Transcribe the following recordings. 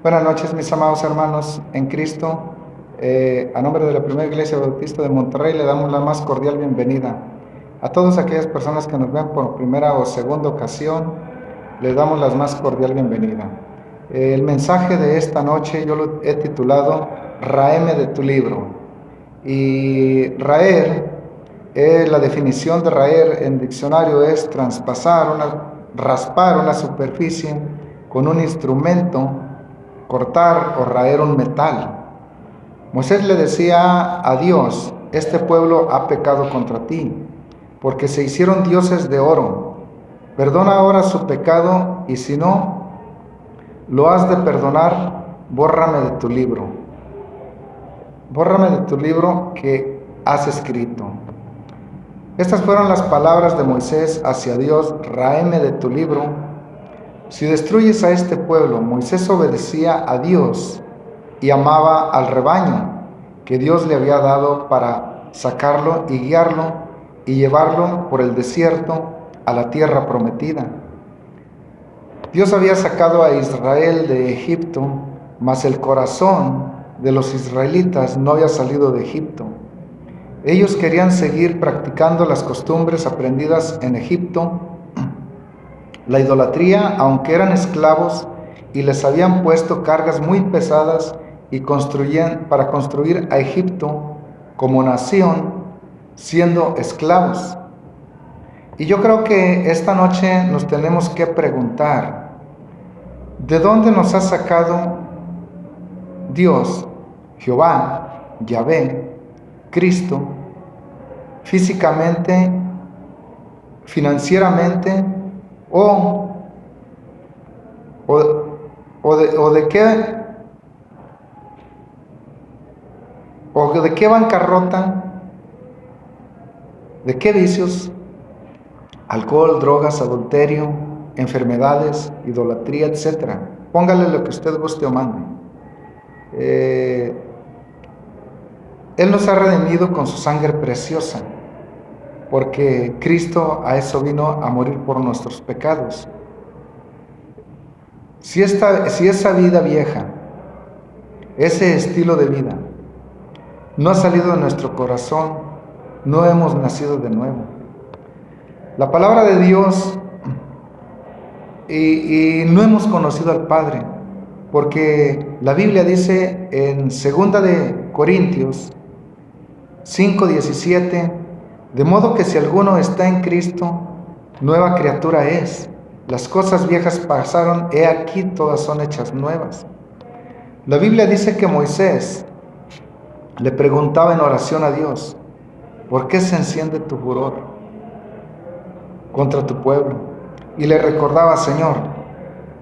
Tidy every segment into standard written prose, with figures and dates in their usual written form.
Buenas noches, mis amados hermanos en Cristo. A nombre de la Primera Iglesia Bautista de Monterrey le damos la más cordial bienvenida. A todas aquellas personas que nos ven por primera o segunda ocasión, les damos la más cordial bienvenida. El mensaje de esta noche yo lo he titulado Raeme de tu libro. Y raer, la definición de raer en diccionario es raspar una superficie con un instrumento, cortar o raer un metal. Moisés le decía a Dios: este pueblo ha pecado contra ti, porque se hicieron dioses de oro. Perdona ahora su pecado, y si no lo has de perdonar, bórrame de tu libro. Bórrame de tu libro que has escrito. Estas fueron las palabras de Moisés hacia Dios: raeme de tu libro. Si destruyes a este pueblo. Moisés obedecía a Dios y amaba al rebaño que Dios le había dado para sacarlo y guiarlo y llevarlo por el desierto a la tierra prometida. Dios había sacado a Israel de Egipto, mas el corazón de los israelitas no había salido de Egipto. Ellos querían seguir practicando las costumbres aprendidas en Egipto, la idolatría, aunque eran esclavos y les habían puesto cargas muy pesadas y para construir a Egipto como nación, siendo esclavos. Y yo creo que esta noche nos tenemos que preguntar: ¿de dónde nos ha sacado Dios, Jehová, Yahvé, Cristo, físicamente, financieramente, de qué bancarrota, de qué vicios? Alcohol, drogas, adulterio, enfermedades, idolatría, etc. Póngale lo que usted guste o mande. Él nos ha redimido con su sangre preciosa, porque Cristo a eso vino, a morir por nuestros pecados. Si esa vida vieja, ese estilo de vida, no ha salido de nuestro corazón, no hemos nacido de nuevo. La palabra de Dios, y no hemos conocido al Padre, porque la Biblia dice en 2 de Corintios 5:17, de modo que si alguno está en Cristo, nueva criatura es. Las cosas viejas pasaron, he aquí todas son hechas nuevas. La Biblia dice que Moisés le preguntaba en oración a Dios: ¿por qué se enciende tu furor contra tu pueblo? Y le recordaba: Señor,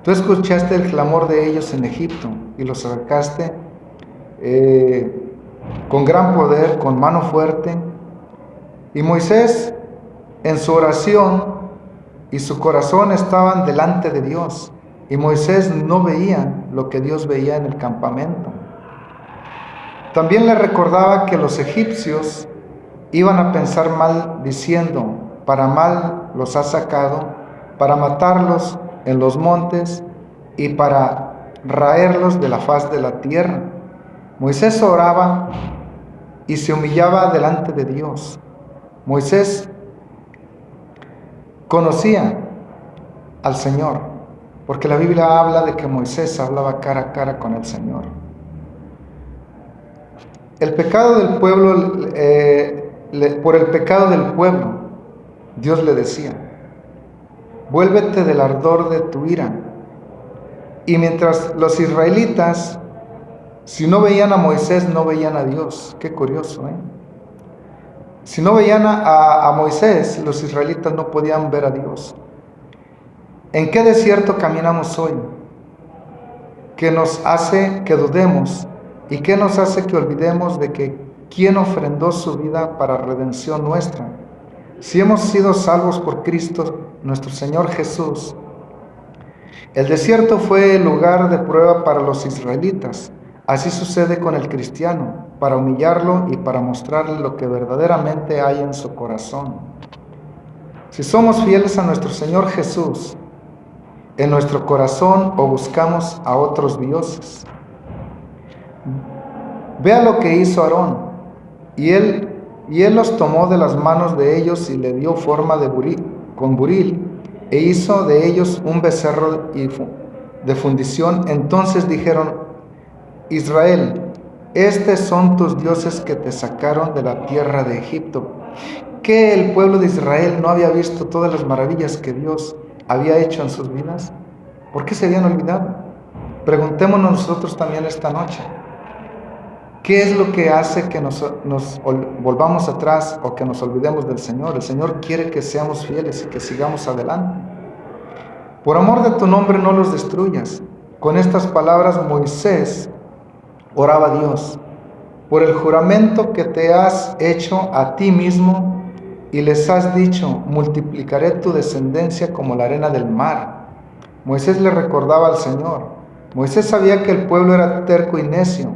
tú escuchaste el clamor de ellos en Egipto y los sacaste con gran poder, con mano fuerte. Y Moisés, en su oración y su corazón estaban delante de Dios, y Moisés no veía lo que Dios veía en el campamento. También le recordaba que los egipcios iban a pensar mal, diciendo: para mal los ha sacado, para matarlos en los montes y para raerlos de la faz de la tierra. Moisés oraba y se humillaba delante de Dios. Moisés conocía al Señor, porque la Biblia habla de que Moisés hablaba cara a cara con el Señor. El pecado del pueblo, por el pecado del pueblo, Dios le decía: vuélvete del ardor de tu ira. Y mientras los israelitas, si no veían a Moisés, no veían a Dios. Qué curioso, ¿eh? Si no veían a Moisés, los israelitas no podían ver a Dios. ¿En qué desierto caminamos hoy? ¿Qué nos hace que dudemos? ¿Y qué nos hace que olvidemos de que quién ofrendó su vida para redención nuestra? Si hemos sido salvos por Cristo, nuestro Señor Jesús. El desierto fue el lugar de prueba para los israelitas. Así sucede con el cristiano, para humillarlo y para mostrarle lo que verdaderamente hay en su corazón. Si somos fieles a nuestro Señor Jesús en nuestro corazón o buscamos a otros dioses? Vea lo que hizo Aarón, y él los tomó de las manos de ellos y le dio forma con buril, e hizo de ellos un becerro de fundición. Entonces dijeron: Israel, estos son tus dioses que te sacaron de la tierra de Egipto. ¿Que el pueblo de Israel no había visto todas las maravillas que Dios había hecho en sus vidas? ¿Por qué se habían olvidado? Preguntémonos nosotros también esta noche: ¿qué es lo que hace que nos volvamos atrás o que nos olvidemos del Señor? El Señor quiere que seamos fieles y que sigamos adelante. Por amor de tu nombre no los destruyas. Con estas palabras Moisés oraba a Dios: por el juramento que te has hecho a ti mismo y les has dicho: multiplicaré tu descendencia como la arena del mar. Moisés le recordaba al Señor. Moisés sabía que el pueblo era terco y necio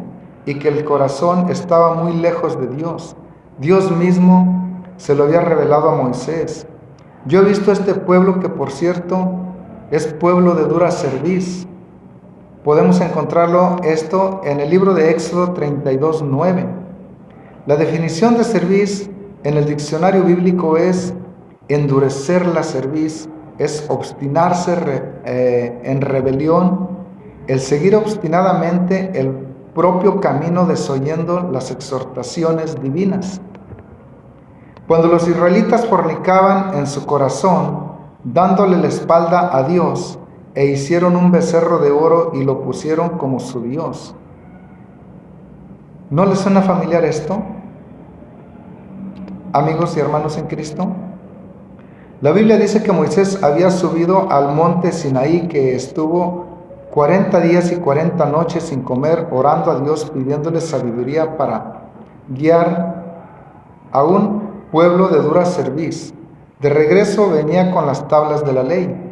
y que el corazón estaba muy lejos de Dios. Dios mismo se lo había revelado a Moisés. Yo he visto este pueblo, que por cierto es pueblo de dura cerviz. Podemos encontrarlo esto en el libro de Éxodo 32:9. La definición de cerviz en el diccionario bíblico es endurecer la cerviz, es obstinarse en rebelión, el seguir obstinadamente el propio camino desoyendo las exhortaciones divinas. Cuando los israelitas fornicaban en su corazón, dándole la espalda a Dios, e hicieron un becerro de oro y lo pusieron como su Dios. ¿No les suena familiar esto, amigos y hermanos en Cristo? La Biblia dice que Moisés había subido al monte Sinaí, que estuvo 40 días y 40 noches sin comer, orando a Dios, pidiéndole sabiduría para guiar a un pueblo de dura cerviz. De regreso venía con las tablas de la ley.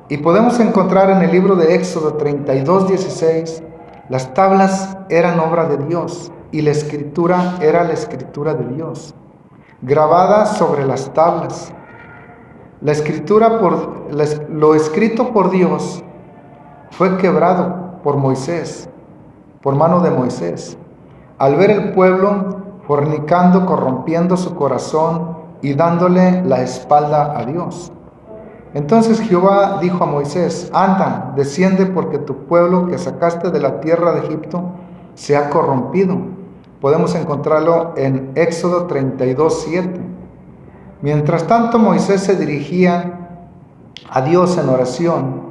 Y podemos encontrar en el libro de Éxodo 32:16, las tablas eran obra de Dios y la escritura era la escritura de Dios, grabada sobre las tablas. La escritura, lo escrito por Dios, fue quebrado por Moisés, por mano de Moisés, al ver el pueblo fornicando, corrompiendo su corazón y dándole la espalda a Dios. Entonces Jehová dijo a Moisés: anda, desciende, porque tu pueblo que sacaste de la tierra de Egipto se ha corrompido. Podemos encontrarlo en Éxodo 32:7. Mientras tanto, Moisés se dirigía a Dios en oración,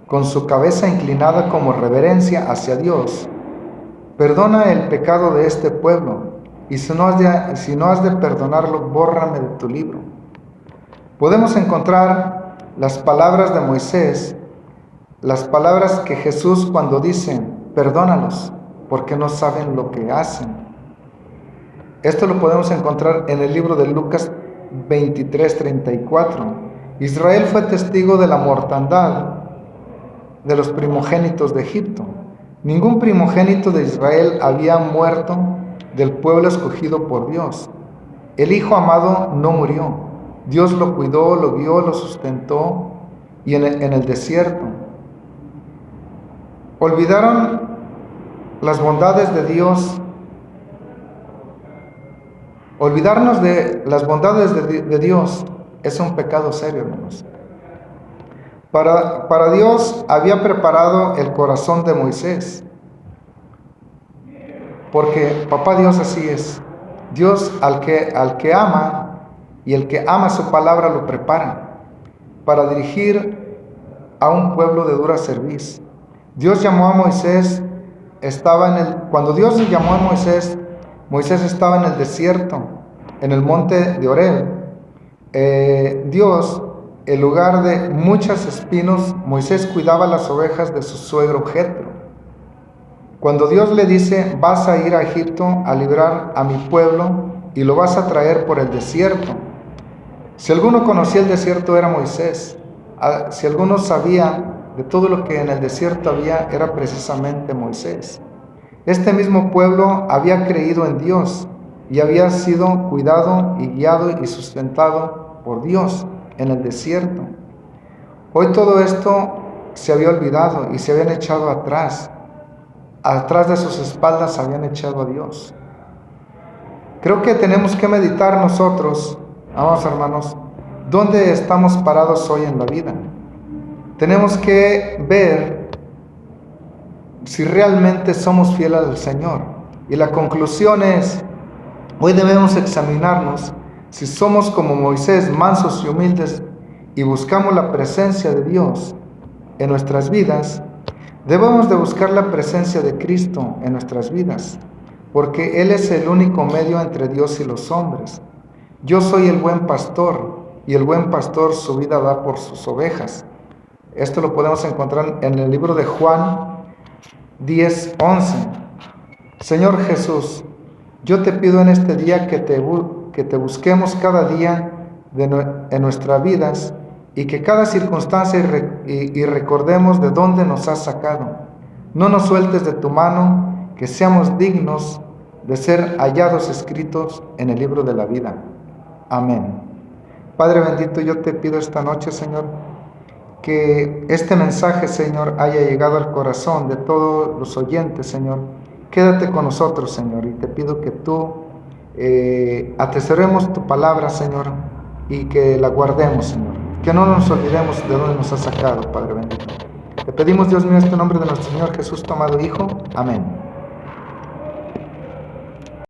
con su cabeza inclinada como reverencia hacia Dios. Perdona el pecado de este pueblo, y si no has de perdonarlo, bórrame de tu libro. Podemos encontrar las palabras de Moisés, las palabras que Jesús cuando dicen: perdónalos, porque no saben lo que hacen. Esto lo podemos encontrar en el libro de Lucas 23:34. Israel fue testigo de la mortandad de los primogénitos de Egipto. Ningún primogénito de Israel había muerto del pueblo escogido por Dios. El hijo amado no murió. Dios lo cuidó, lo guió, lo sustentó, y en el desierto. Olvidaron las bondades de Dios. Olvidarnos de las bondades de Dios es un pecado serio, hermanos. Para Dios había preparado el corazón de Moisés, porque papá Dios así es. Dios al que ama, y el que ama su palabra lo prepara para dirigir a un pueblo de dura cerviz. Dios llamó a Moisés, cuando Dios llamó a Moisés, Moisés estaba en el desierto, en el monte de Horeb. Dios, en lugar de muchos espinos, Moisés cuidaba las ovejas de su suegro Jetro. Cuando Dios le dice: vas a ir a Egipto a librar a mi pueblo y lo vas a traer por el desierto. Si alguno conocía el desierto, era Moisés. Si alguno sabía de todo lo que en el desierto había, era precisamente Moisés. Este mismo pueblo había creído en Dios y había sido cuidado y guiado y sustentado por Dios en el desierto. Hoy todo esto se había olvidado y se habían echado atrás. Atrás de sus espaldas habían echado a Dios. Creo que tenemos que meditar nosotros, amados hermanos, dónde estamos parados hoy en la vida. Tenemos que ver si realmente somos fieles al Señor. Y la conclusión es, hoy debemos examinarnos si somos como Moisés, mansos y humildes, y buscamos la presencia de Dios en nuestras vidas. Debemos de buscar la presencia de Cristo en nuestras vidas, porque Él es el único medio entre Dios y los hombres. Yo soy el buen pastor, y el buen pastor su vida da por sus ovejas. Esto lo podemos encontrar en el libro de Juan 10:11. Señor Jesús, yo te pido en este día que te busquemos cada día en nuestras vidas, y que cada circunstancia y recordemos de dónde nos has sacado. No nos sueltes de tu mano, que seamos dignos de ser hallados escritos en el libro de la vida. Amén. Padre bendito, yo te pido esta noche, Señor, que este mensaje, Señor, haya llegado al corazón de todos los oyentes, Señor. Quédate con nosotros, Señor, y te pido que tú atesoremos tu palabra, Señor, y que la guardemos, Señor. Que no nos olvidemos de dónde nos has sacado, Padre bendito. Te pedimos, Dios mío, en este nombre de nuestro Señor Jesús, tu amado Hijo. Amén.